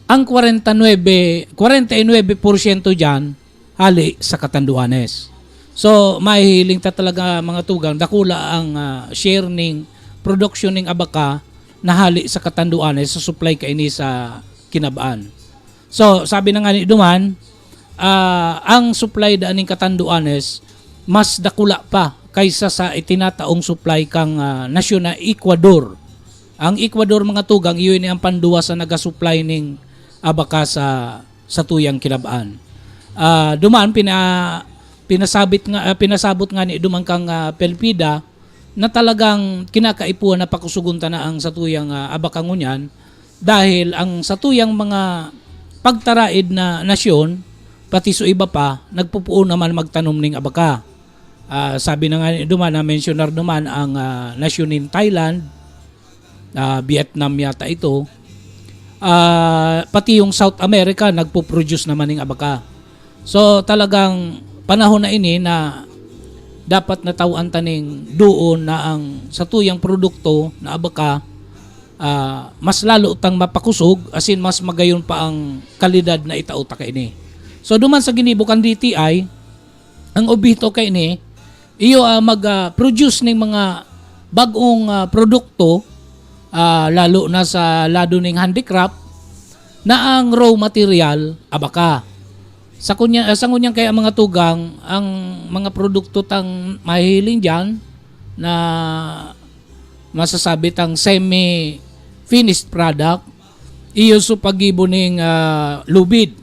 ang 49% dyan, hali sa Catanduanes. So, mahihiling ta talaga mga tugang, dakula ang share ning production ning abaka na hali sa Catanduanes sa supply kaini sa Kinabaan. So, sabi na nga ni Duman, ang supply daan ning Catanduanes mas dakula pa kaysa sa itinataong supply kang nasyon na Ecuador. Ang Ecuador mga tugang, iyon ang panduwa sa nagasupply ning abaka sa tuyang Kinabaan. Duman pinasabot nga ni Duman kang Pelpida na talagang kinakaipuan na pakusugunta na ang satuyang abaka ngunyan dahil ang satuyang mga pagtaraid na nasyon pati so iba pa nagpupuo naman magtanom ning abaka. Sabi na nga ni Duman na mentionar naman ang nasyon in Thailand, Vietnam yata ito. Pati yung South America nagpo-produce naman ng abaka. So talagang panahon na ini na dapat natawaan taning doon na ang satuyang produkto na abaka mas lalo utang mapakusog asin mas magayon pa ang kalidad na itauta kay ini. So duman sa ginibukan DTI ang obito kay ini iyo mag-produce ning mga bagong produkto lalo na sa lado ning handicraft na ang raw material abaka. Sa kunyang kaya mga tugang ang mga produkto tang mahihiling diyan na masasabi tang semi finished product iyo so pagibo ning lubid.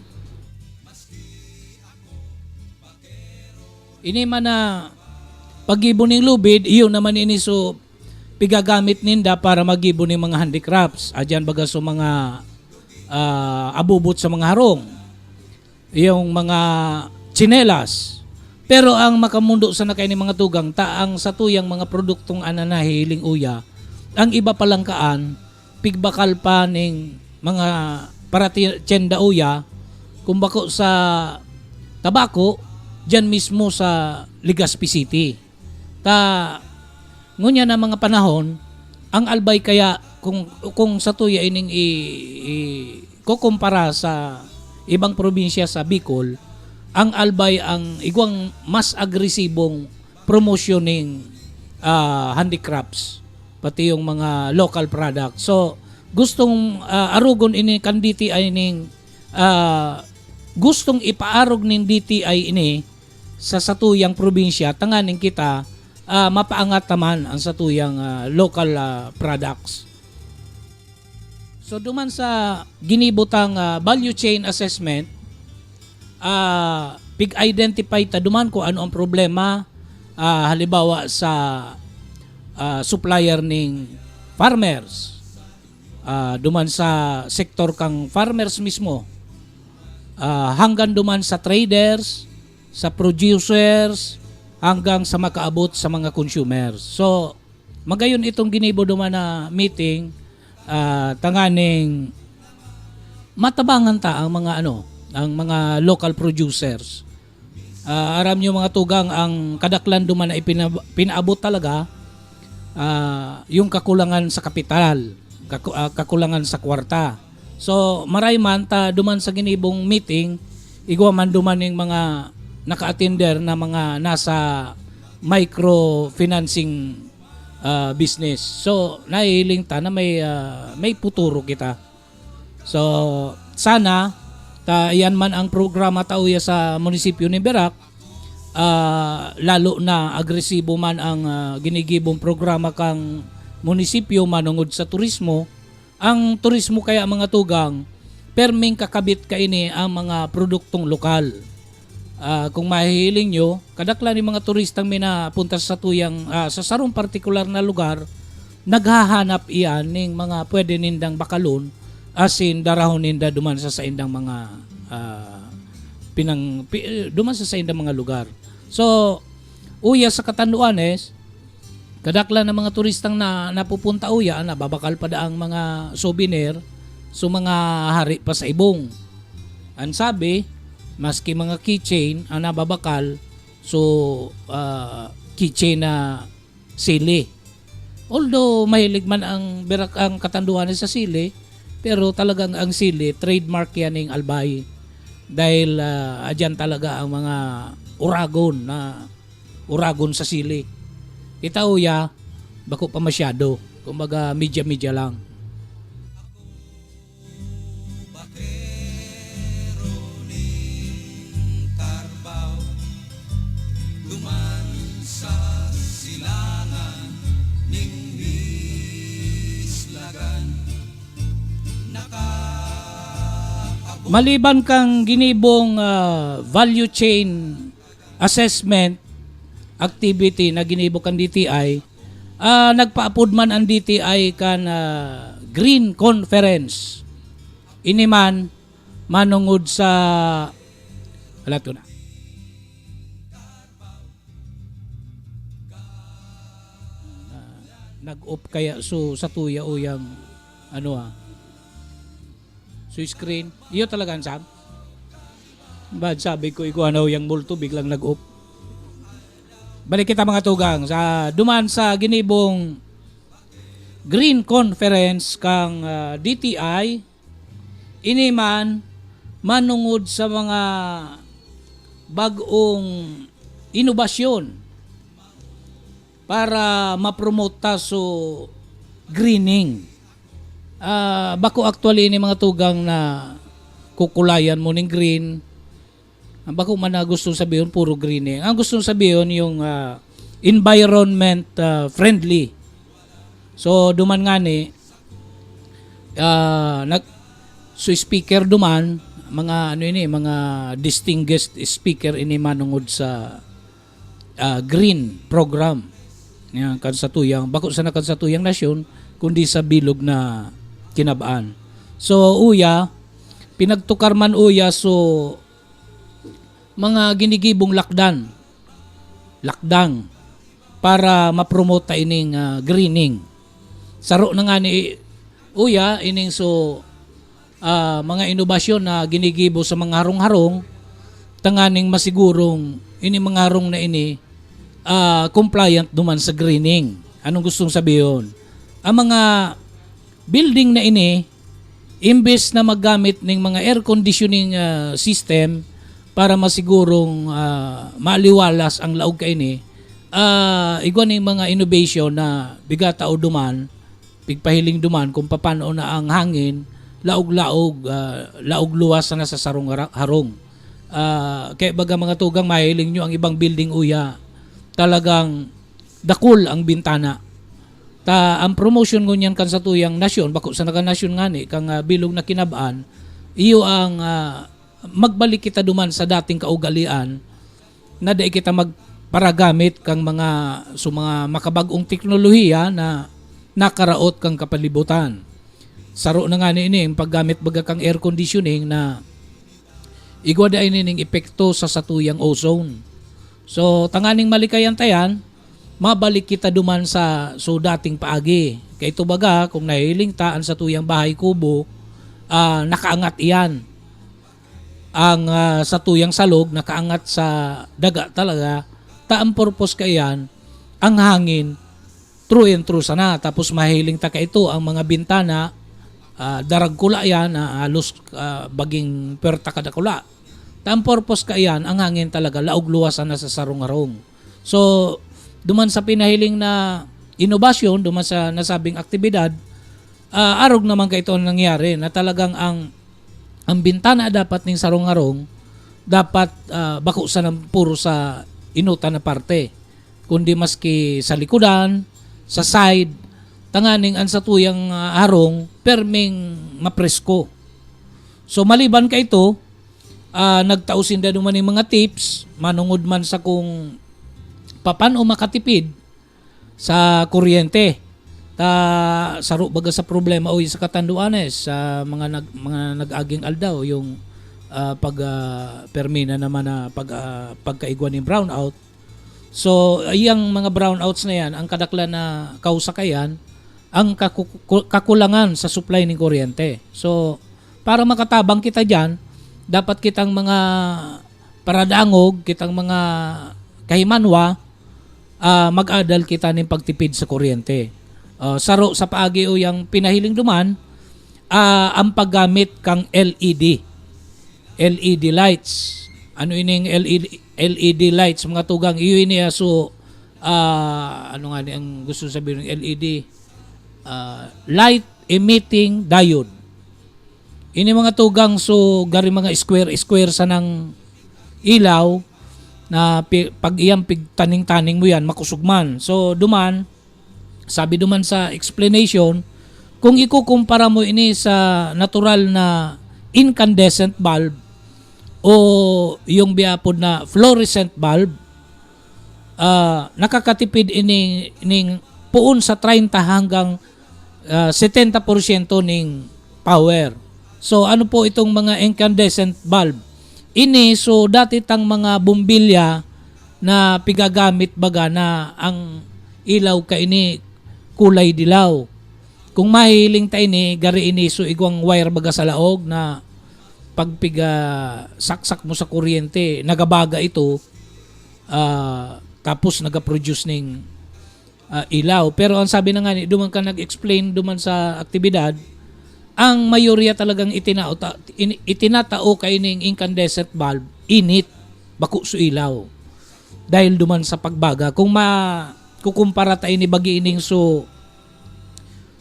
Ini man na pagibo ning lubid iyo naman ini so pigagamit ninda para magibo ning mga handicrafts. Adyan baga so mga abubot sa mga harong. Yung mga tsinelas. Pero ang makamundo sa nakay ni mga tugang taang sa tuyang mga produktong ananahiling uya, ang iba palang kaan, pigbakal pa ning mga paratienda uya, kumbako sa tabako, dyan mismo sa Legazpi City. Ngunya na mga panahon, ang albay kaya kung sa tuya ining kukumpara sa ibang probinsya sa Bicol, ang albay ang igwang mas agresibong promotioning handicrafts pati yung mga local products. So gustong arugon ini kan DTI ning gustong ipaarog ning DTI ini sa satuyang probinsya tanganing kita mapaangat naman ang satuyang local products. So duman sa ginibutang value chain assessment, pig-identify ta duman ko ano ang problema halimbawa sa supplier ning farmers. Duman sa sektor kang farmers mismo. Hanggang duman sa traders, sa producers, hanggang sa makaabot sa mga consumers. So, magayon itong ginibo duman na meeting, tanganing matabangan ta ang mga ang mga local producers. Aram nyo mga tugang, ang kadaklan duman na pinaabot talaga yung kakulangan sa kapital, kakulangan sa kwarta. So, maray man ta duman sa ginibong meeting, igwa man duman yung mga naka-attender na mga nasa microfinancing business. So, nahihiling ta na may puturo kita. So, sana yan man ang programa tauya sa munisipyo ni Berac, lalo na agresibo man ang ginigibong programa kang munisipyo manungod sa turismo. Ang turismo kaya mga tugang, perming kakabit ka ini ang mga produktong lokal. Kung mahihiling nyo, kadaklan ni mga turistang minapunta sa tuyang sa sarong partikular na lugar, naghahanap iyan ng mga pwede nindang bakalon asin darahon ninda duman sa saindang mga duman sa saindang mga lugar. So, uya sa Catanduanes, kadaklan ng mga turistang napupunta uya, nababakal pa daang mga souvenir so mga hari pa sa ibong. Ang sabi, maski mga keychain ang nababakal, so keychain na sili. Although mahilig man ang Berac ang Catanduanes sa sili, Pero talagang ang sili, trademark yan ng Albay. Dahil adyan talaga ang mga uragon sa sili. Kita uya, bako pa masyado. Kumbaga media-media lang. Maliban kang ginibong value chain assessment activity na ginibo kan DTI, nagpaapod man ang DTI kan Green Conference. Ini man manungod sa alato na. Nag-off kaya so sa tuya uyang so screen. Iyo talaga Sam. Bad sabi ko iguanaw yang multo biglang nag-off. Balik kita mga tugang sa duman sa ginibong Green Conference kang DTI ini man manungod sa mga bagong inobasyon para mapromote ta so greening. Bako actually ni mga tugang na kukulayan mo ng green. Bako man na gusto sabihin puro greening. Ang gusto sabihin yung environment friendly. So duman nga ni so speaker duman mga mga distinguished speaker ini manungod sa green program. Yan kan sa tuyang bako sa nakan sa tuyang nasyon kundi sa bilog na kinabaan. So uya pinagtukar man uya so mga ginigibong lakdang para ma-promote ta ining greening. Saro na nga ni uya ining so mga inobasyon na ginigibo sa mga harong-harong tanganing masigurong ini mga harong na ini compliant duman sa greening. Anong gustong sabihin? Ang mga building na ini imbes na maggamit ng mga air conditioning system para masigurong maliwalas ang laog ka ini, igwan ng mga innovation na bigata o duman, pigpahiling duman kung paano na ang hangin, laog luwas na sa sarong harong. Kaya baga mga tugang mahiling nyo ang ibang building uya, talagang dakul ang bintana. Ang promotion ngunyan kan sa tuyang nasyon, bako sa nakanasyon nga ni, kang bilog na kinabaan, iyo ang magbalik kita duman sa dating kaugalian na di kita magparagamit kang mga makabagong teknolohiya na nakaraot kang kapalibutan. Saro na nga ni ini ang paggamit baga kang air conditioning na igwada ini ning epekto sa satuyang ozone. So tanganing malikayan tayan, mabalik kita duman sa dating paagi. Kaya ito baga, kung nahiling taan sa tuyang bahay kubo, nakaangat iyan. Ang sa tuyang salog, nakaangat sa daga talaga, taang purpose ka iyan, ang hangin, true and true sana. Tapos mahiling ta ka ito, ang mga bintana, darag kula yan, halos baging perta kadakula. Taang purpose ka iyan, ang hangin talaga, laog luwasan na sa sarong-arong. So, duman sa pinahiling na inobasyon, duman sa nasabing aktibidad, arog naman ka ito nangyari na talagang ang bintana dapat ning sarong-arong dapat bako sa puro sa inuta na parte, kundi maski sa likudan, sa side, tanganing ang sa tuyang harong perming mapresko. So maliban ka ito, nagtausin da duman ng mga tips manungod man sa kung paano makatipid sa kuryente. Saro baga sa problema o sa katanduanes sa mga nag-aging aldaw yung permina naman na pagkaigwan ng brownout. So yung mga brownouts na yan, ang kadaklan na kausakayan ang kakulangan sa supply ng kuryente. So para makatabang kita dyan, dapat kitang mga paradangog, kitang mga kahimanwa, mag-adal kita ng pagtipid sa kuryente. Saro sa paagi o yung pinahiling duman, ang paggamit kang LED lights. Ano ining LED lights mga tugang iyo ini so ano nga ni ang gusto sabihin ng LED, light emitting diode. Ini mga tugang so gari mga square sa ng ilaw na pag iyang pigtaning-taning mo yan makusugman. So duman sabi duman sa explanation, kung ikukumpara mo ini sa natural na incandescent bulb o yung biapod na fluorescent bulb, nakakatipid ining puon sa 30 hanggang 70% ning power. So ano po itong mga incandescent bulb? Ini so dati tang mga bumbilya na pigagamit baga na ang ilaw ka ini kulay dilaw. Kung mahiling tayo ni gari ini so igwang wire baga sa laog na pagpiga saksak mo sa kuryente, nagabaga ito, tapos nagaproduce ng ilaw. Pero ang sabi na nga ni, duman ka nag-explain duman sa aktibidad, ang mayorya talagang itinatao kay ning incandescent bulb, init, bako su ilaw. Dahil duman sa pagbaga. Kung kukumpara tayo ni bagi ining so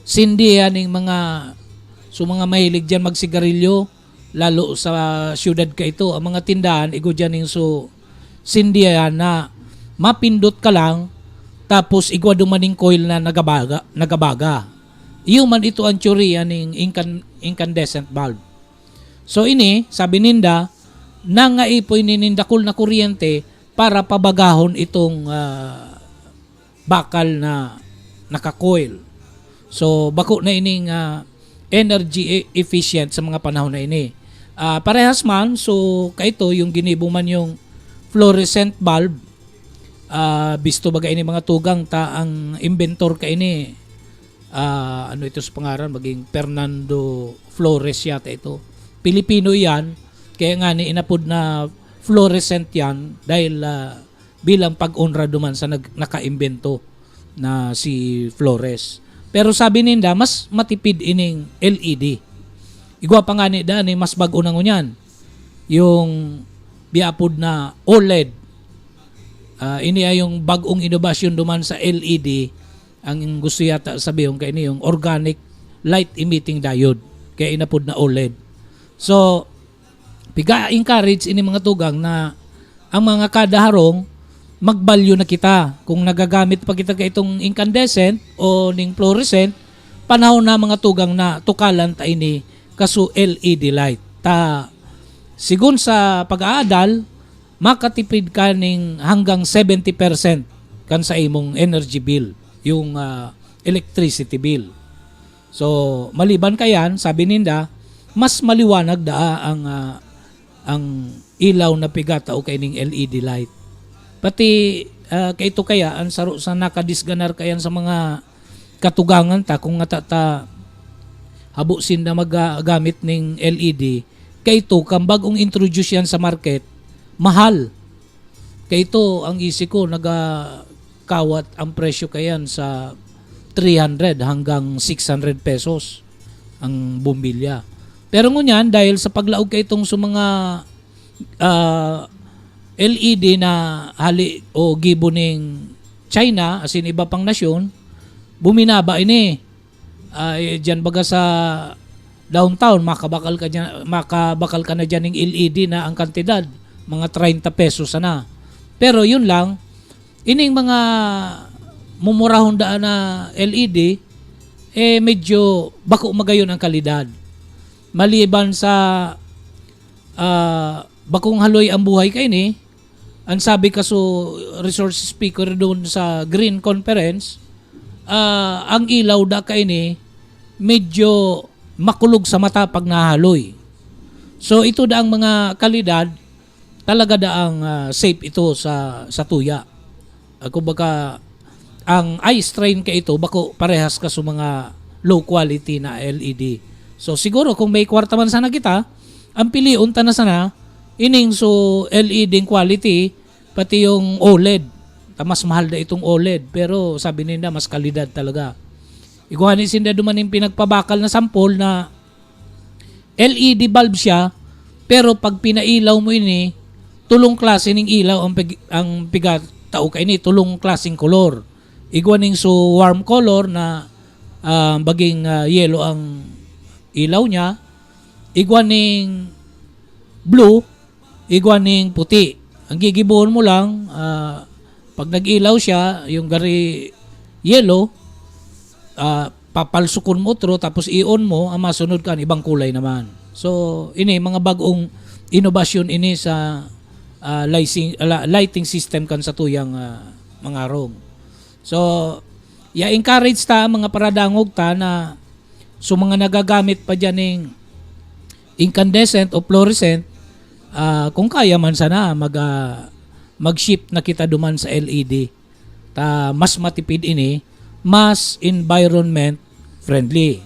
sindi ning mga mahilig dyan magsigarilyo, lalo sa syudad ka ito, ang mga tindahan, igo dyan yung so sindihan na mapindot ka lang, tapos igwa dumaning coil na nagabaga. Iyo man ito ang teorya ng incandescent bulb. So ini, sabi ninda, nangaipoy ninindakol na kuryente para pabagahon itong bakal na naka-coil. So bako na ining energy efficient sa mga panahon na ini. Parehas man, so kaito yung ginibo man yung fluorescent bulb, bisto baga ini mga tugang ta ang inventor ka ini, ano ito sa pangaran, maging Fernando Flores yata ito. Pilipino yan, kaya nga ni inapod na fluorescent yan dahil bilang pag-unra duman sa naka-imbento na si Flores. Pero sabi ninda, mas matipid ining LED. Igwa pa nga ni daan, mas bago na ngunyan. Yung biapod na OLED. Ini ay yung bagong inobasyon duman sa LED. Ang gusto yata sabihin kay ini yung organic light emitting diode. Kaya inapod na OLED. So, piga-encourage ini mga tugang na ang mga kadaharong magbalyo na kita. Kung nagagamit pa kita ka itong incandescent o ning fluorescent, panahon na mga tugang na tukalan ta ini kaso LED light. Sigun sa pag-aadal, makatipid ka ning hanggang 70% kan sa imong energy bill, yung electricity bill. So, maliban kayan, sabi ninda, mas maliwanag ang ilaw na pigata o kay ning LED light. Pati kaito kaya ang saro sa nakadisganar kayan sa mga katugangan ta kung nga ta habusin na magagamit ng LED, kaito kang bagong introduce yan sa market, mahal. Kaito ang isi ko nagakawat ang presyo kayan sa 300 hanggang 600 pesos ang bumbilya. Pero ngunyan dahil sa paglaog kaitong sa mga LED na hali o gibo ng China as in iba pang nasyon, buminaba ini. Diyan baga sa downtown makabakal ka na diyan ng LED na ang kantidad mga 30 pesos na. Pero yun lang, ining mga mumurahon daan na LED medyo bako magayon ang kalidad. Maliban sa bakong haloy ang buhay kay ni, ang sabi kaso resource speaker doon sa Green Conference, ang ilaw da kay ni medyo makulog sa mata pag nahaloy. So ito daang mga kalidad talaga daang safe ito sa tuya. Kumbaga ang eye strain ka ito bako parehas ka sa mga low quality na LED. So siguro kung may kwarta man sana kita, ang piliun ta na sana ining so LED quality pati yung OLED. Mas mahal na itong OLED pero sabi nila mas kalidad talaga. Iguhanin sinda duman yung pinagpabakal na sample na LED bulb siya, pero pag pinailaw mo ini, tulong klase ning ilaw ang piga tao kay ni tulong klaseng color. Igwa ning so warm color na baging yellow ang ilaw niya, igwa ning blue, igwa ning puti. Ang gigibuhon mo lang pag nag-ilaw siya, yung gari yellow, papalsukon mo tro tapos i-on mo, ang masunod kan ibang kulay naman. So ini mga bagong inobasyon ini sa lighting system kan sa tuyang mga room. So encourage ta mga paradangog ta na so mga nagagamit pa diyan ning incandescent o fluorescent, kung kaya man sana mag-shift na kita duman sa LED ta mas matipid ini, mas environment friendly.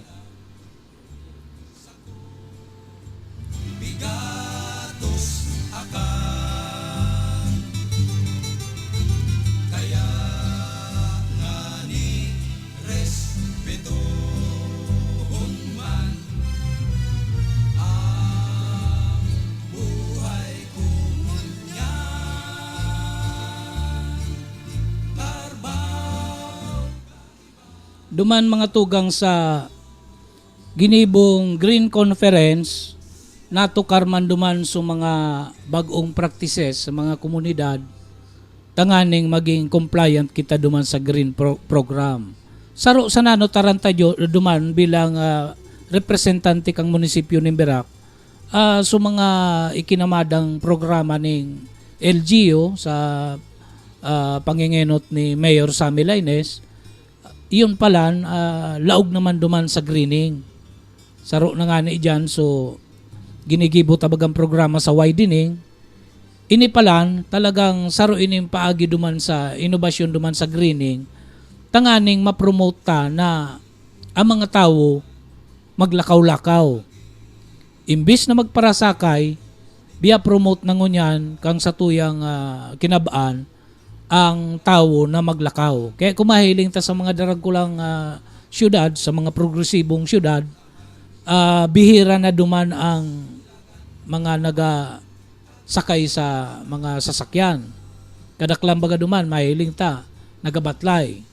Duman mga tugang sa ginibong Green Conference, natukar man duman sa mga bagong practices sa mga komunidad, tanganing maging compliant kita duman sa Green Program. Saro sa nano taranta duman bilang representante kang munisipyo ng Berac, sa mga ikinamadang programa ng LGU sa pangingenot ni Mayor Sammy Lainez, iyon pala, laog naman duman sa greening. Saro na nga ni dyan, so ginigibo tabagang programa sa widening. Ini pala, talagang saro ining paagi duman sa inobasyon duman sa greening, tanganing mapromote ta na ang mga tao maglakaw-lakaw. Imbis na magparasakay, biya promote na ngunyan kang sa tuyang kinabaan, ang tao na maglakaw. Kaya kumahiling ta sa mga daragkulang syudad, sa mga progresibong syudad, bihira na duman ang mga nagasakay sa mga sasakyan. Kadaklang baga duman, mahiling ta, nagabatlay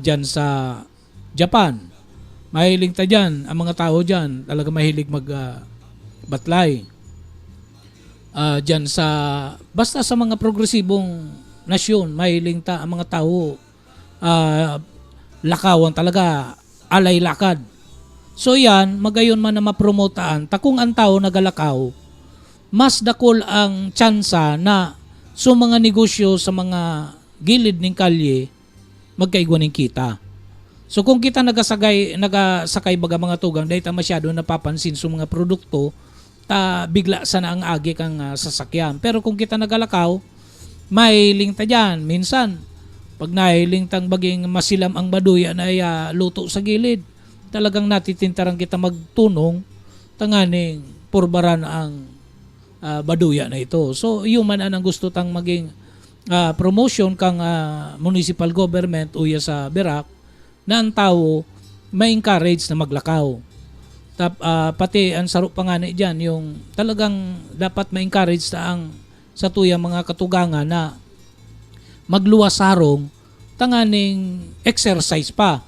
dyan sa Japan. Mahiling ta dyan, ang mga tao dyan, talaga mahilig magbatlay. Dyan sa, basta sa mga progresibong nasyon, mahiling ta ang mga tao lakawan talaga, alay lakad. So yan, magayon man na mapromotaan, takung ang tao nagalakaw, mas dakol ang tsansa na so mga negosyo sa mga gilid ng kalye magkaigwa ng kita. So kung kita nagasakay baga mga tugang, dahil ta masyado napapansin sa mga produkto, bigla sana ang agi kang sasakyan. Pero kung kita nagalakaw, mahiling ta dyan. Minsan, pag nahiling tang baging masilam ang baduya na luto sa gilid, talagang natitintarang kita magtunong, tanganing purbaran ang baduya na ito. So, yun man ang gusto tang maging promotion kang municipal government uya sa Berac, na ang tao ma-encourage na maglakaw. Pati ang sarap pa nga dyan, yung talagang dapat ma-encourage sa tuyang mga katugangan na magluwas sarong, tanganing exercise pa.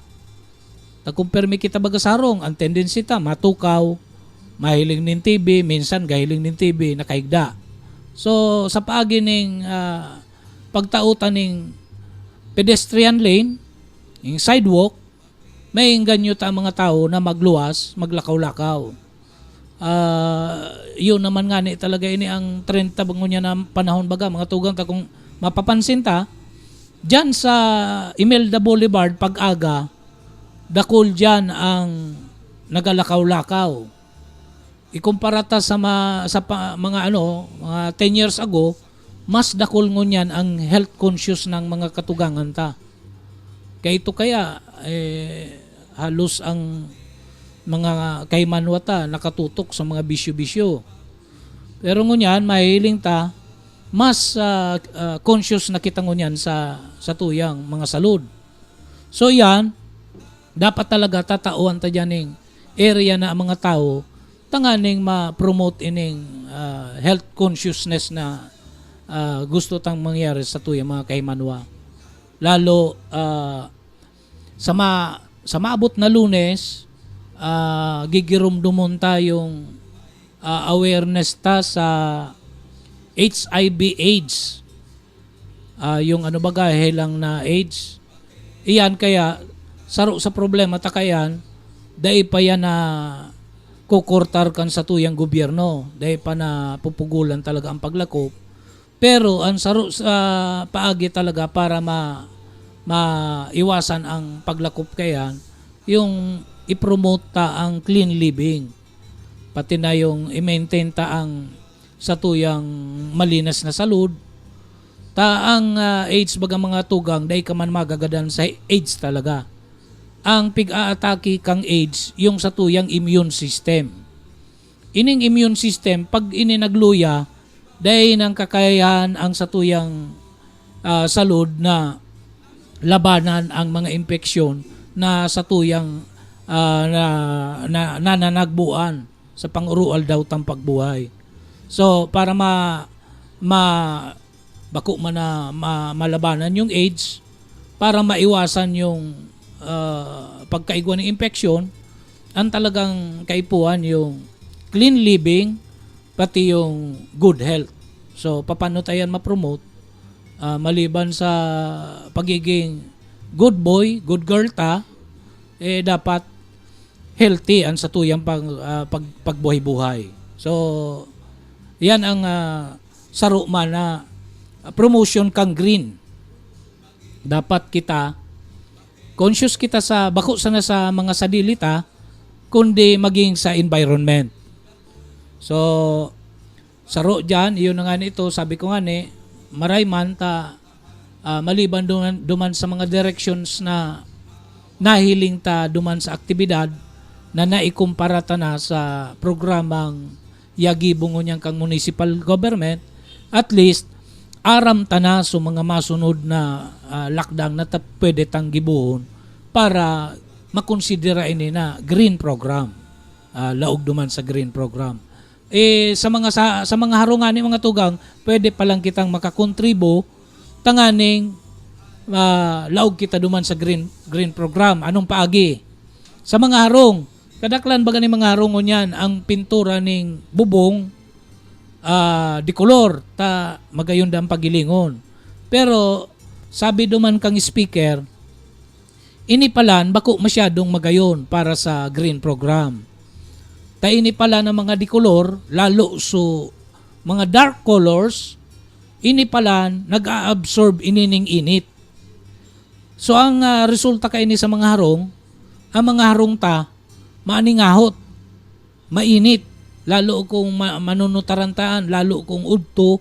Kumpirmi kita baga sarong, ang tendency ta, matukaw, mahiling nin TV, minsan gahiling nin TV, nakaigda. So, sa paagi ng pagtautan ng pedestrian lane, yung sidewalk, may ganyo ta mga tao na magluwas, maglakaw-lakaw. Yun naman nga ni talaga ini ang trend tabangon niya na panahon baga, mga tugang ta kung mapapansin ta, dyan sa Imelda Boulevard pag-aga, dakol dyan ang nagalakaw-lakaw. Ikumpara ta sa mga 10 years ago, mas dakol ngunyan ang health conscious ng mga katugangan ta. Kaya ito halos ang mga kaymanwata nakatutok sa mga bisyo-bisyo. Pero ngunyan, mahiling ta, mas conscious na kita ngunyan sa tuyang mga salud. So yan, dapat talaga tatauhan ta dyan ng area na ang mga tao tanganing ma-promote ining health consciousness na gusto tang mangyari sa tuyang mga kaimanwa. Lalo sa maabot na Lunes, gigirumdumon tayong awareness ta sa HIV AIDS. Yung ano baga, helang na AIDS. Iyan kaya, saro sa problema ta kayan, dahil pa yan na kukurtar kan sa tuyang gobyerno. Dahil pa na pupugulan talaga ang paglakop. Pero ang saro sa paagi talaga para maiwasan ang paglakop kayan, yung i-promote ta ang clean living. Pati na yung i-maintain ta ang sa tuyang malinas na salud. Ta ang AIDS baga mga tugang, dahil ka man magagadan sa AIDS talaga. Ang pig-aatake kang AIDS, yung sa tuyang immune system. Ining immune system, pag ininagluya, dahil ng kakayahan ang sa tuyang salud na labanan ang mga impeksyon na sa tuyang nananagbuan sa pangurual daw tang pagbuhay. So para bako man na malabanan yung AIDS, para maiwasan yung pagkaigwa ng impeksyon, ang talagang kaipuan yung clean living pati yung good health. So paano tayo ma-promote? Maliban sa pagiging good boy, good girl ta, dapat healthy ang sa tuyang pagbuhay-buhay. So yan ang saro man na promotion kang green. Dapat kita conscious kita sa bako sana sa mga sadili ta, kundi maging sa environment. So saro dyan, iyon na nga nito, sabi ko nga maray man ta maliban duman sa mga directions na nahiling ta duman sa aktibidad na naikumpara ta na sa programang yagibong niyang kang municipal government, at least aram ta na so mga masunod na lakdang na pwede tang gibuhon para makonsidera ini na green program. Laog duman sa green program. Sa mga harungan ni mga tugang, pwede pa lang kitang makakontribo tanganing laog kita duman sa green program. Anong paagi? Sa mga harong, kadaklan baga ni mga harong niyan ang pintura ning bubong di kolor ta magayon ang pagilingon. Pero sabi duman kang speaker, ini palan bako masyadong magayon para sa green program. Ta ini pala ng mga di kolor, lalo so mga dark colors, ini pala nag-a-absorb inining init. So ang resulta kay ini sa mga harong, ang mga harong ta maaningahot, mainit, lalo kung manunutarantaan, lalo kung udto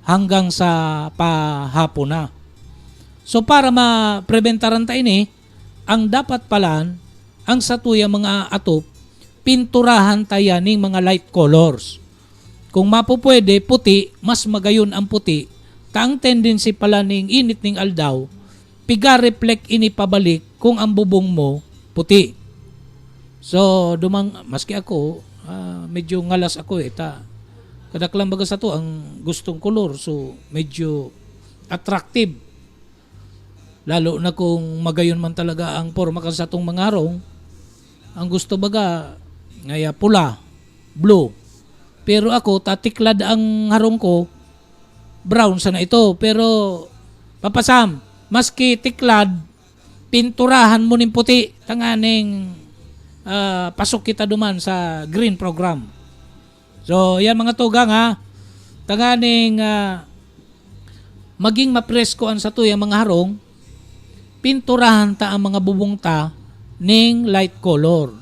hanggang sa pahapon na. So para ma-preventaran ta ini, ang dapat palan, ang satuya mga atop, pinturahan tayo ng mga light colors. Kung mapupwede, puti, mas magayon ang puti, taang tendency pala ng init ng aldaw, piga-reflect ini pabalik kung ang bubong mo puti. So, maski ako, medyo ngalas ako kadaklang baga sa to ang gustong kolor, so medyo attractive. Lalo na kung magayon man talaga ang forma kasi sa tong mga harong, ang gusto baga ngaya pula, blue. Pero ako tatiklad ang harong ko, brown sana ito. Pero papasam, maski tiklad, pinturahan mo ning puti, tanganing pasok kita duman sa green program. So, yan mga tugang tanganing maging mapresko ang satoy ang mga harong, pinturahan ta ang mga bubong ta ning light color.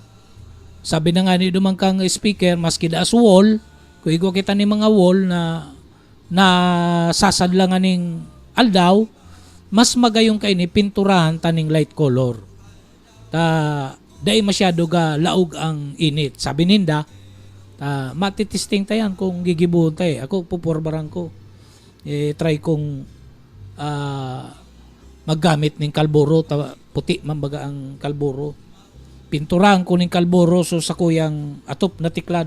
Sabi na nga ni dumang kang speaker, maski da as wall, kung igo kita ni mga wall na sasadlangan ning aldaw, mas magayong kay ni pinturahan ta ning light color. Dahil masyado ga laog ang init. Sabi ninda, matitisting tayan kung gigibuhon tayo. Ako, pupurbaran ko. Try kong maggamit ng kalburo. Puti mambaga ang kalburo. Pinturahan ko ng kalburo so sa kuyang atop na tiklad.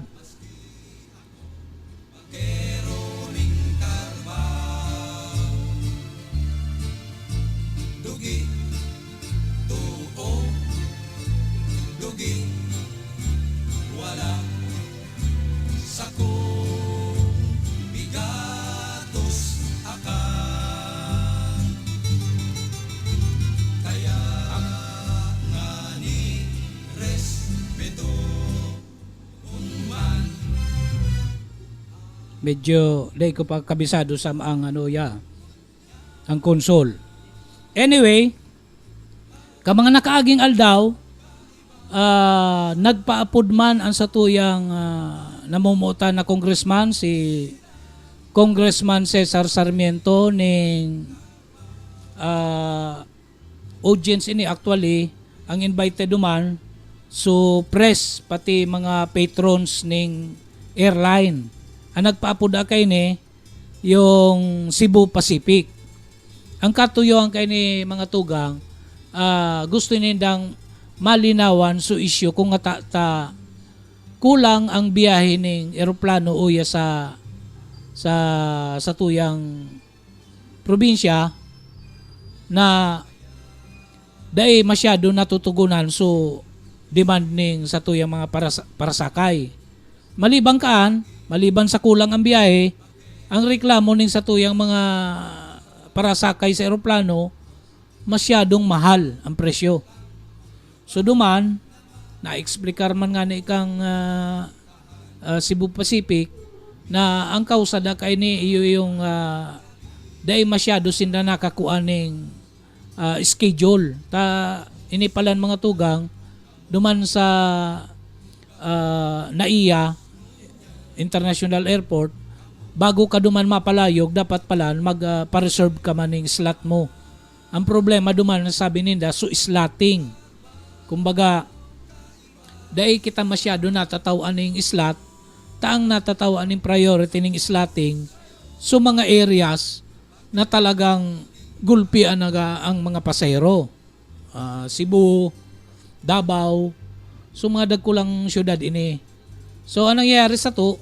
Medyo di ko pa kabisado sa ang ang console. Anyway, mga nakaaging aldaw, nagpaapod man ang satuyang namumutan na congressman si Congressman Cesar Sarmiento ning audience ini actually ang invited duman so press pati mga patrons ning airline ang nagpaapod kay ni yung Cebu Pacific. Ang katuyoan kay ni mga tugang gusto nindang malinawan so issue kung kulang ang biyahe ning eroplano uya sa tuyang probinsya na dahil masyado natutugunan so demand ning sa tuyang mga parasakay. Maliban sa kulang ang biyahe, ang reklamo ning sa tuyang mga parasakay sa eroplano masyadong mahal ang presyo. So duman, na-explicar man nga ni ikang Cebu Pacific na ang kausa da kay ni iyo yung dahil masyado sinda nakakuha ng schedule. Inipalan mga tugang duman sa NAIA International Airport bago ka duman mapalayog dapat pala mag-reserve ka man ng slot mo. Ang problema duman sabi ninda so slotting. Kumbaga dahil kita masyado natatawan ng slot, taang natatawan ng priority ng slotting so mga areas na talagang gulpian ang mga pasahero. Cebu, Davao, so mga dagkulang syudad ini. So anong nangyayari sa to?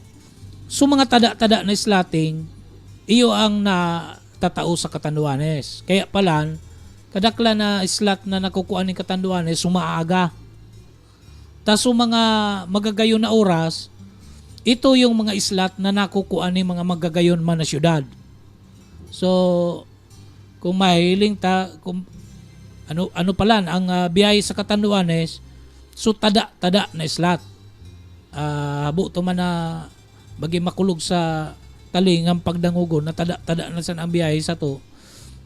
So mga tada-tada na slotting, iyo ang natatao sa Catanduanes. Kaya palan, kadakla na slot na nakukuha ng Catanduanes, sumaaga. Tas mga magagayon na oras, ito yung mga slot na nakukuha ng mga magagayon man na syudad. So, kung mahiling kung ano pala ang biyahe sa Catanduanes, so tada na slot. Buto man na bagi makulog sa talingang pagdangugon na tada na san ang biyahe sa to.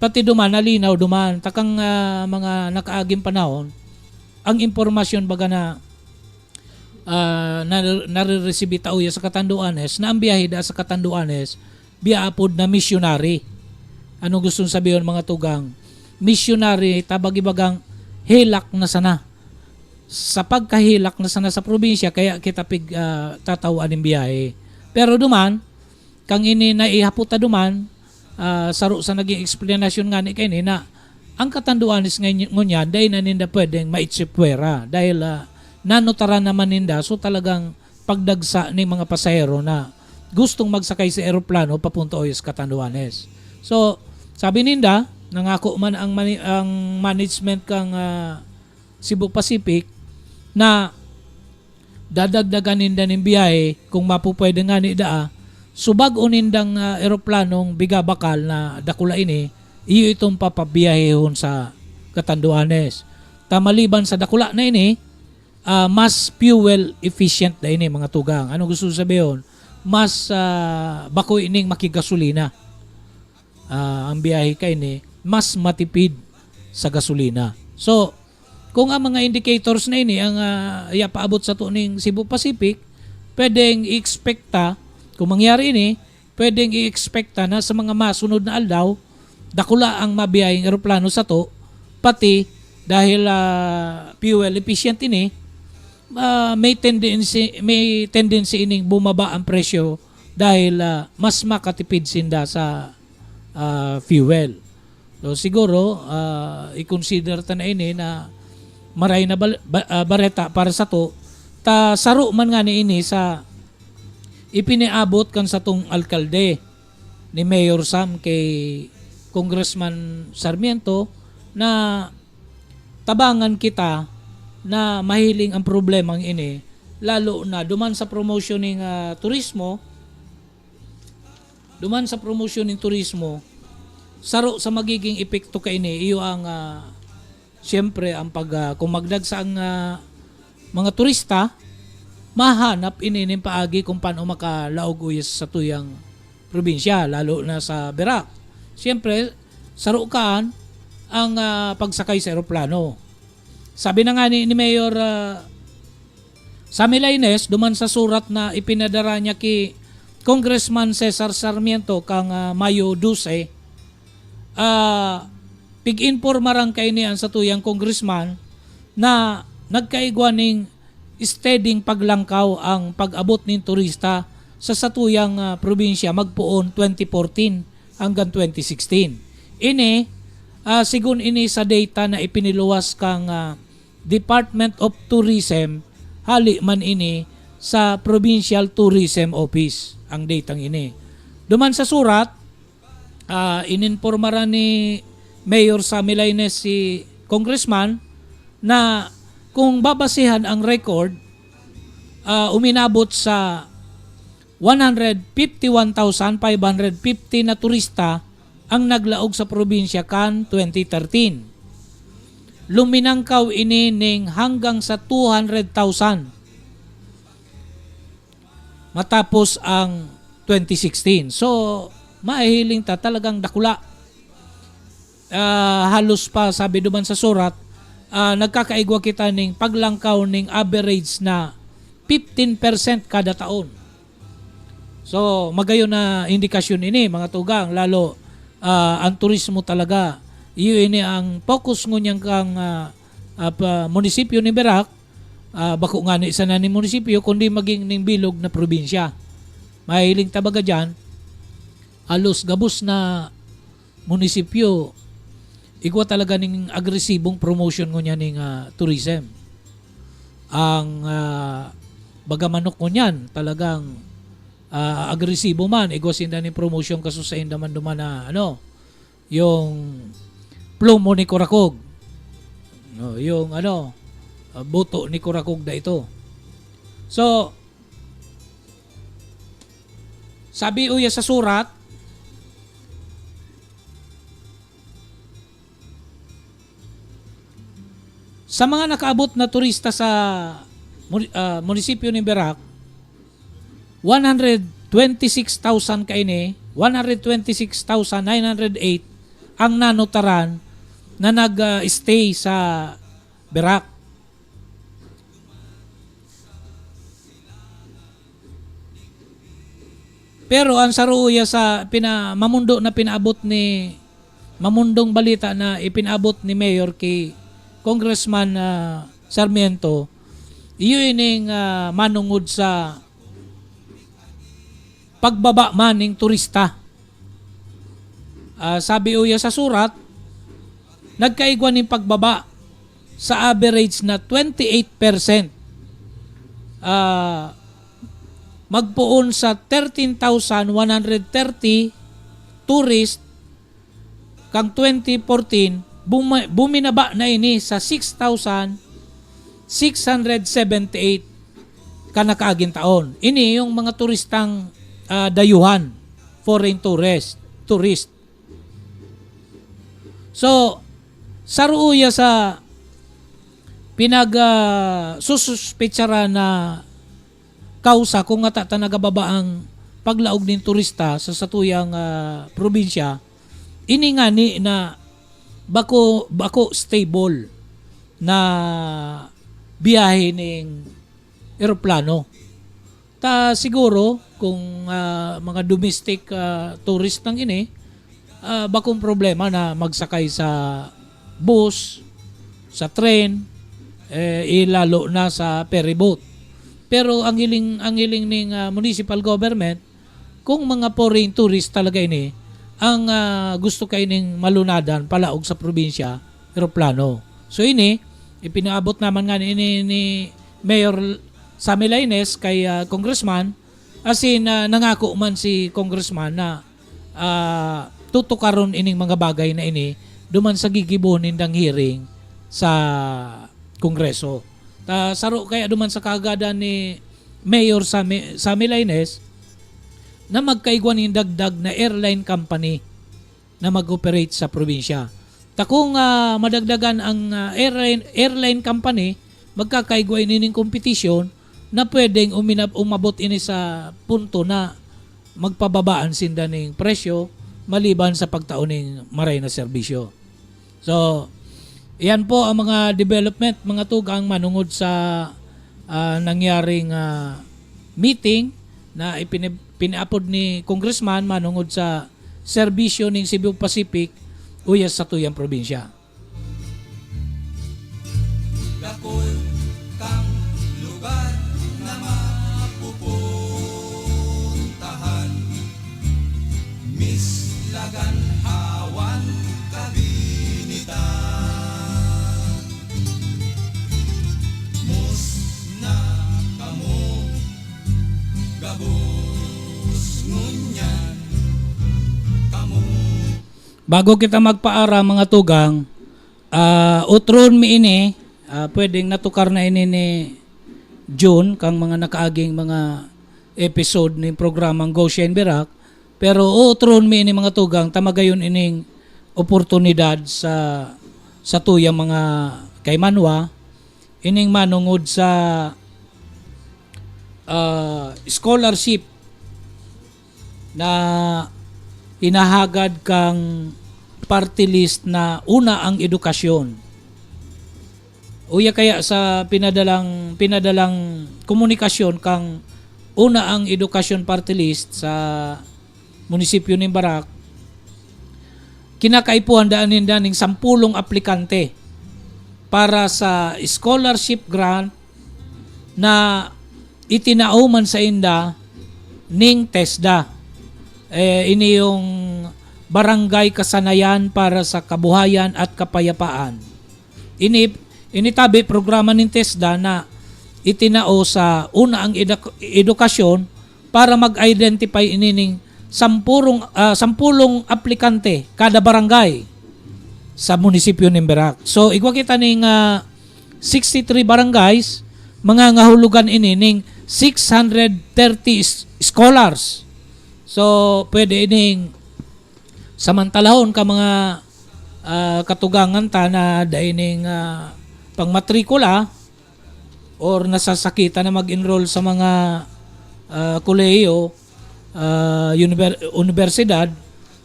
Pati duman nalinaw duman takang mga nakaaging panahon ang impormasyon baga na nare-receive tauya sa Catanduanes na ang biyahe da sa Catanduanes biyaapod na missionary. Ano gusto sabihin mga tugang? Missionary tabagi-bagang hilak na sana. Sa pagkahilak na sana sa probinsya kaya kita tatawaan ng biyahe. Pero duman kang ini naihaputa duman saro sa naging explanation nga ni kay na ang Catanduanes ngayon dahil na ninda pwedeng maitsipwera dahil nanotara naman ninda so talagang pagdagsa ng mga pasahero na gustong magsakay sa eroplano papunta sa Catanduanes. So sabi ninda nangako man ang management kang Cebu Pacific na dadagdagan ninda ng biyahe kung mapupwede nga ni subag unindang eroplanong bigabakal na dakula ini iyo itong papabiyahehon sa Catanduanes. Maliban sa dakula na ini mas fuel efficient na ini mga tugang. Ano gusto sabihin? Mas bakoy ining makigasolina. Ang biyahe kay ni mas matipid sa gasolina. So kung ang mga indicators na ini ang paabot sa tuning Cebu Pacific, pwedeng i-expecta kung mangyari ini, pwedeng i-expecta na sa mga masunod na aldaw, dakula ang mabiyahing eroplano sa to, pati dahil fuel efficient ini, may tendency ining bumaba ang presyo dahil mas makatipid sinda sa fuel. So siguro i-consider ta na ini na maray na bareta para sa to saro man nga ni ini sa ipiniabot kan sa tong alkalde ni Mayor Sam kay Congressman Sarmiento na tabangan kita na mahiling ang problemang ini lalo na duman sa promotion ng turismo saro sa magiging epekto kay ini iyo ang siyempre ang kung magdagsa ang mga turista mahanap inining paagi kung paano makalaog uyas sa tuyang probinsya, lalo na sa Berak. Siyempre, sarukaan ang pagsakay sa eroplano. Sabi na nga ni Mayor Sammy Lainez, duman sa surat na ipinadara niya kay Congressman Cesar Sarmiento kang Mayo 12, pig-informarang kay niyan sa tuyang congressman na nagkaigwa ning steadyng paglangkaw ang pag-abot ng turista sa satuyang probinsya magpuon 2014 hanggang 2016. Ini, sigun ini sa data na ipiniluwas kang Department of Tourism, hali man ini sa Provincial Tourism Office ang datang ini. Duman sa surat, ininformara ni Mayor Sammy Lainez si Congressman na kung babasihan ang record, uminabot sa 151,550 na turista ang naglaog sa probinsya kan 2013. Luminangkaw ini ning hanggang sa 200,000 matapos ang 2016. So, mahihiling ta talagang dakula. Halos pa, sabi duman sa surat, nagkakaigwa kita ning paglangkaw ning average na 15% kada taon. So, magayon na indikasyon ini mga tugang, lalo ang turismo talaga. Iyon ini ang focus ngunyan kang munisipyo ni Berak, bako nga ni isa na ni munisipyo, kundi maging ning bilog na probinsya. Mahiling tabaga dyan, halos gabos na munisipyo, igwa talaga ning agresibong promotion ngunyan ning tourism. Ang bagamanok ngunyan talagang agresibo man, igwa sinda ning promotion kaso sa indaman duman na yung plumo ni Kurakog. No, yung buto ni Kurakog da ito. So, sabi uya sa surat, sa mga nakaabot na turista sa munisipyo ni Berak, 126,000 kaini, 126,908 ang nanotaran na nag-stay sa Berak. Pero ang saruya sa mamundo na pinaabot ni mamundong balita na ipinabot ni Mayor kay Congressman Sarmiento, iyon ning manungod sa pagbaba man ng turista. Sabi uya sa surat, nagkaigwan ng pagbaba sa average na 28%. Magpuon sa 13,130 tourist kang 2014, buminaba na ini sa 6,678 kanakaaging taon. Ini yung mga turistang dayuhan, foreign tourist. So, saruya sa sususpetsara na kausa kung nga nagababa ang paglaog ng turista sa satuyang probinsya, ini nga ni na bako stable na biyahe ng eroplano. Siguro kung mga domestic tourist nang ini, bakong problema na magsakay sa bus, sa train, lalo na sa ferry boat. Pero ang hiling ng municipal government, kung mga foreign tourist talaga ini, ang gusto kayo ng malunadan palaog sa probinsya, eroplano. So ini, ipinaabot naman nga ni Mayor Sammy Lainez kay Congressman, as in nangako man si Congressman na tutukaron ining mga bagay na ini duman sa gigibunin ng hearing sa Kongreso. Saro kaya duman sa kaagadan ni Mayor Sammy Lainez na magkaigwan ng dagdag na airline company na mag-operate sa probinsya. Kung madagdagan ang airline company, magkakaigwa ining competition na pwedeng umabot ini sa punto na magpababaan sinda ning presyo maliban sa pagtauning maray na serbisyo. So, iyan po ang mga development, mga tugang manungod sa nangyaring meeting na pinaapod ni Congressman manungod sa serbisyo ng Cebu Pacific uyas sa tuyang probinsya. Dakol kang lugar na mapupuntahan, Mislagan, Hawan, Kabinitan. Mus na kamo gabos ngunyan kamo. Bago kita magpaara mga tugang, utron mi ini, pwedeng natukar na ini ni June kang mga nakaaging mga episode ni programang Go Shine Birak, pero utron mi ini mga tugang tamagayon ining oportunidad sa tuyang mga kay Manwa ining manungod sa scholarship na hinahagad kang party list na una ang edukasyon. Uya kaya sa pinadalang komunikasyon kang una ang edukasyon party list sa munisipyo ng Barak, kinakaipuan daan ning 10 aplikante para sa scholarship grant na itinauman sa inda ning TESDA. Ini yung Barangay Kasanayan para sa Kabuhayan at Kapayapaan. Initabi programa ng TESDA na itinao sa una ang edukasyon para mag-identify inining 10 aplikante kada barangay sa munisipyo ng Barak. So igwa kita ning 63 barangays, mga ngahulugan ini ning 630 scholars. So pwede ining samantalahon ka mga katugangan ta na daining pangmatrikula or nasasakita na mag-enroll sa mga kolehiyo, universidad.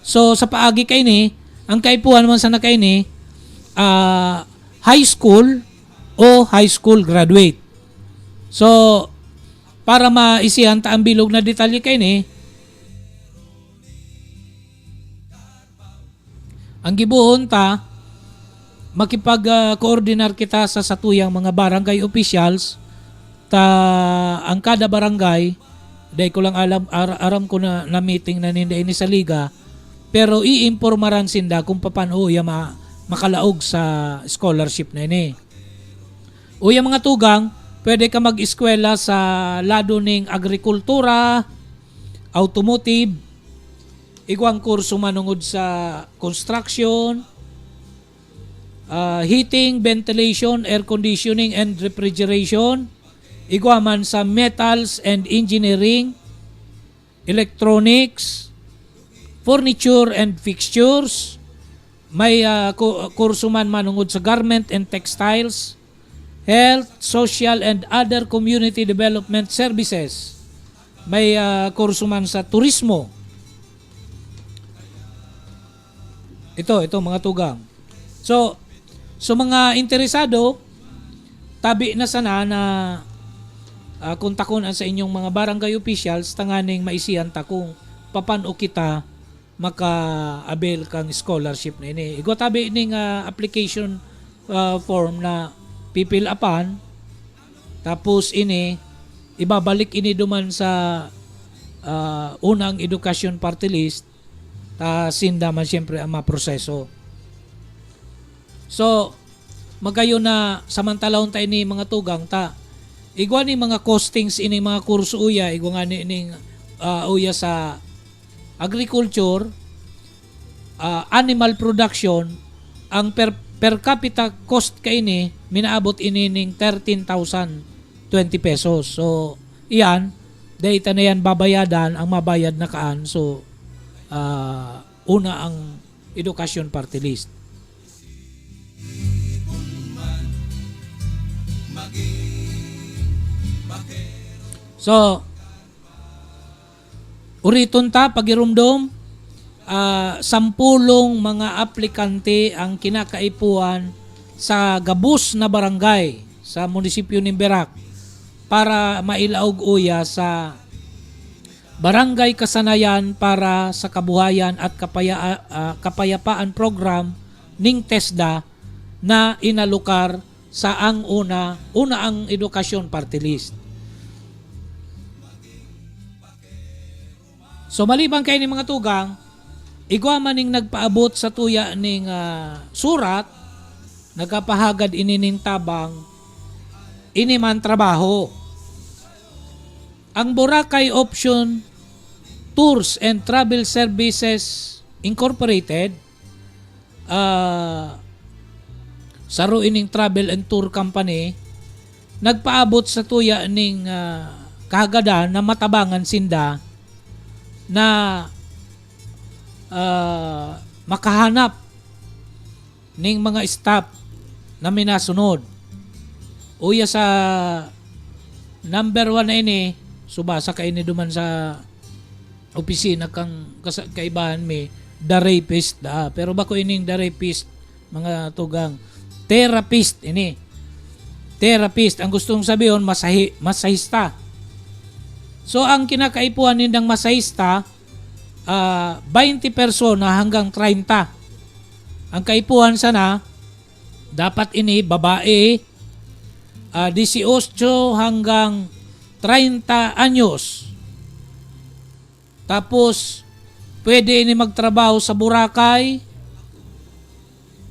So sa paagi kay ni, ang kaipuhan man sana kay ni high school o high school graduate. So para maisihan ta ang bilog na detalye kay ni, ang gibuon ta makipag-coordinar kita sa satuyang mga barangay officials ta ang kada barangay dahil ko lang aram ko na meeting na ninda ini sa liga, pero iimpormaran sinda kung paano uya makalaog sa scholarship na ini. Uya mga tugang, pwede ka mag-eskwela sa lado ning agrikultura, automotive, igwang kurso manungod sa construction, heating, ventilation, air conditioning, and refrigeration, igwaman sa metals and engineering, electronics, furniture and fixtures, may kurso man manungod sa garment and textiles, health, social, and other community development services, may kurso man sa turismo. Ito mga tugang. So mga interesado, tabi na sana na kontakon sa inyong mga barangay officials tanganing maisihan ta kung paano kita maka-avail kang scholarship na ini. Igwa tabi ning application form na pipil apan, tapos ini ibabalik ini duman sa unang edukasyon party list, ta sinda man siyempre ang maproseso. So magayo na samantalahon tayo ni mga tugang ta igwa ni mga costings ini mga kurso uya, igwa nga ni uya sa agriculture, animal production, ang per capita cost kay ini minaabot ini ning 13,020 pesos. So iyan data na yan babayadan, ang mabayad na kaan. So una ang edukasyon party list. Maging bakit So, uriton ta pagirumdom, sampulong mga aplikante ang kinakaipuan sa gabus na barangay sa munisipyo ng Berac para mailaog uya sa Barangay Kasanayan para sa Kabuhayan at Kapayapaan Program ning TESDA na inalukar sa una ang edukasyon party list. So maliban kay ni mga tugang, igwa man ning nagpaabot sa tuya ning surat, nagapahagad ini ning tabang, ini man trabaho. Ang Boracay Option Tours and Travel Services Incorporated, saro ining travel and tour company, nagpaabot sa tuya ning kahagadan na matabangan sinda na makahanap ning mga staff na minasunod. Uya sa number 1 na ini, subasa ka ini duman sa opisina kang kaibahan mi, the rapist da. Pero bako ining the rapist, mga tugang, therapist ini. Therapist, ang gustong sabihin, masahista. So ang kinakaipuan nindang masahista, 20 persona hanggang 30. Ang kaipuan sana, dapat ini babae, 18 hanggang 30 anyos. Tapos, pwede ini magtrabaho sa Boracay,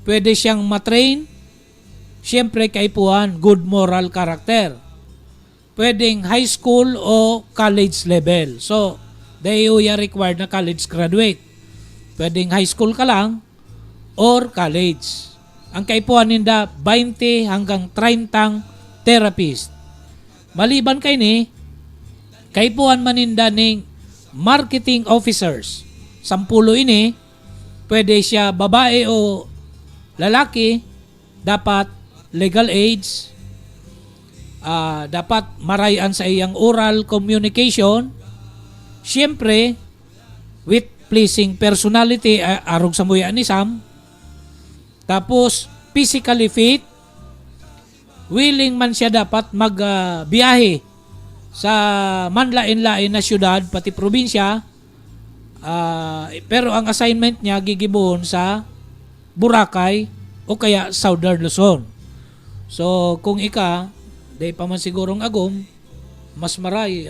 pwede siyang matrain, siyempre kaipuan, good moral character. Pwedeng high school o college level. So, they are required na college graduate. Pwedeng high school ka lang or college. Ang kaipuan ninda 20 hanggang 30 therapist. Maliban kay ni, kaipuan maninda ning marketing officers. 10 ini, pwede siya babae o lalaki, dapat legal age, dapat marayan sa iyang oral communication, siyempre with pleasing personality, arog sa muya ni Sam. Tapos physically fit, willing man siya dapat magbiyahe sa manlain-lain na syudad pati probinsya, pero ang assignment niya gigibon sa Boracay o kaya Southern Luzon. So kung day pa man sigurong agom, mas maray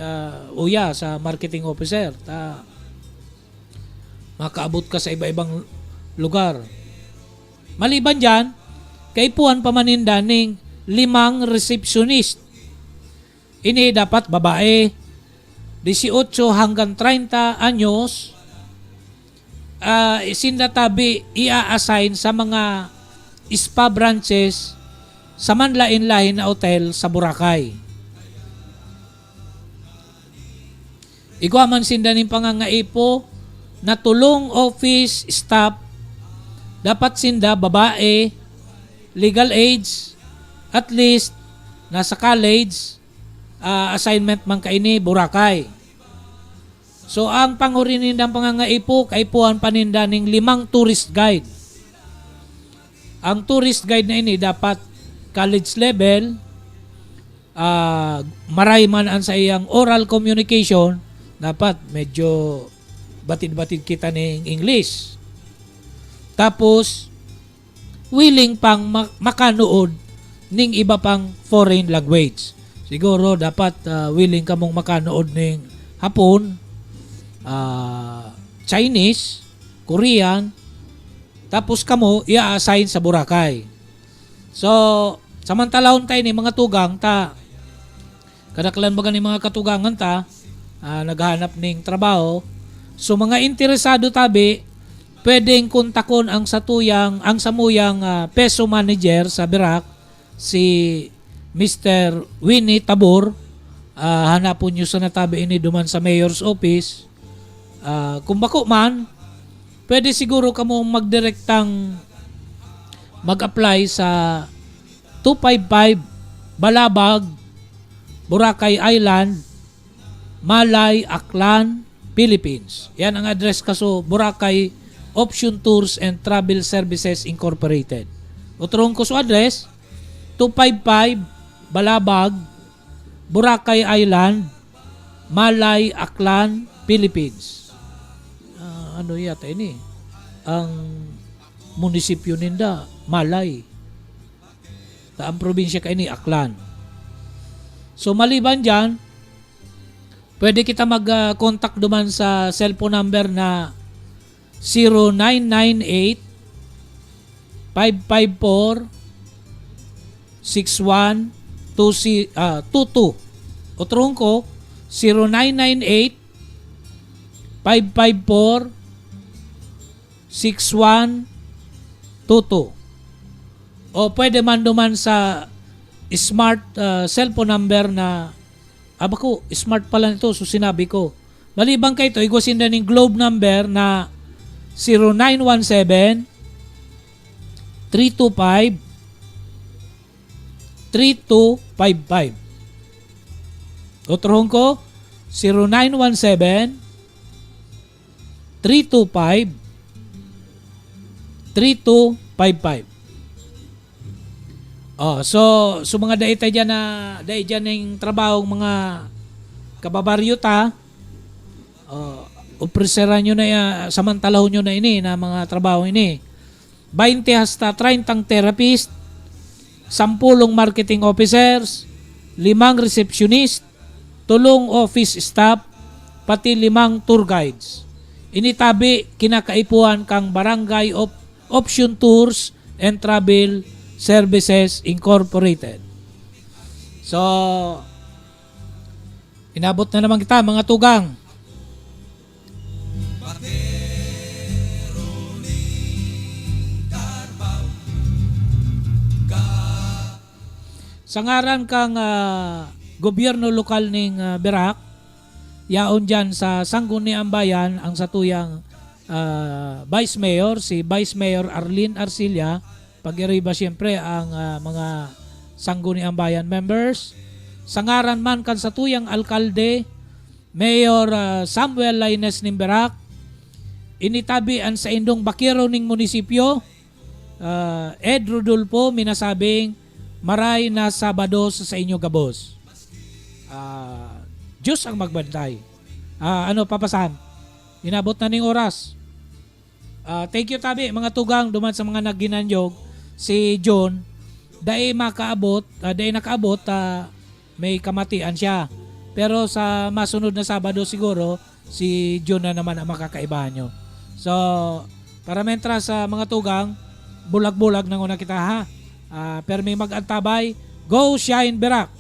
uya sa marketing officer, makaabot ka sa iba-ibang lugar. Maliban dyan, kaipuan pa maninda ning 5 receptionist. Ini dapat babae, 18 hanggang 30 anyos, sindatabi i-assign sa mga spa branches sa manlain-lain na hotel sa Boracay. Igwa man sinda ning pangangaipo na tulong office staff, dapat sinda babae, legal age, at least nasa college, assignment man kaini Boracay. So ang pangurinindang pangangaipo, kaipuan paninda ning 5 tourist guide. Ang tourist guide na ini dapat college level, maray man ang sa iyang oral communication, dapat medyo batid-batid kita ng English. Tapos, willing pang makanood ng iba pang foreign language. Siguro dapat willing ka mong makanood ng Hapon, Chinese, Korean, tapos kamo i-assign sa Boracay. So, samantalahon tayo ni mga tugang kadaklan baga ni mga katugangan naghahanap ng trabaho. So mga interesado tabi, pwedeng kontakon ang samuyang peso manager sa Berac, si Mr. Winnie Tabor. Hanapon nyo sa natabi ini duman sa mayor's office. Kung bako man, pwede siguro kamo magdirektang mag-apply sa 255 Balabag, Boracay Island, Malay, Aklan, Philippines. Yan ang address kaso Boracay Option Tours and Travel Services Incorporated. Utrong ko sa address 255 Balabag, Boracay Island, Malay, Aklan, Philippines. Ano yata ini? Ang munisipyo ninda, Malay. Ang probinsya ka ini, Aklan. So maliban dyan, pwede kita mag-contact duman sa cellphone number na 0998 554 6122. Utrong ko 0998 554 6122. O pwede man duman sa smart cellphone number na ko, smart pala nito, so sinabi ko. Malibang kay ito, igusin na ng globe number na 0917 325 3255. Utrohon ko 0917 325 3255. So mga daita dyan na ng trabaho mga kababaryo ta, upreseran nyo na samantalahon nyo na ini na mga trabaho ini. 20 hasta 30 therapist, 10 marketing officers, 5 receptionist, 3 office staff, pati 5 tour guides. Initabi kinakaipuan kang Barangay Option Tours and Travel Services Incorporated. So, inabot na naman kita mga tugang. Sa ngaran kang gobyerno lokal ning Berac, yaon dyan sa Sangguniang Bayan ang satuyang Vice Mayor, si Vice Mayor Arlene Arcilla, pag-iriba siyempre ang mga Sangguniang Bayan members. Sa ngaran man kan satuyang alkalde, Mayor Samuel Laines ning Berac, initabi ang sa indong bakiro ning munisipyo, Ed Rodolfo, minasabing maray na Sabado sa inyo gabos. Diyos ang magbantay. Papasan? Inabot na ning oras. Thank you tabi mga tugang duman sa mga nagginanyog. Si John, dahil nakaabot, may kamatian siya. Pero sa masunod na Sabado siguro, si John na naman ang makakaibahan nyo. So, para mentra sa mga tugang, bulag-bulag na una kita ha. Pero may mag-antabay, go shine Berac!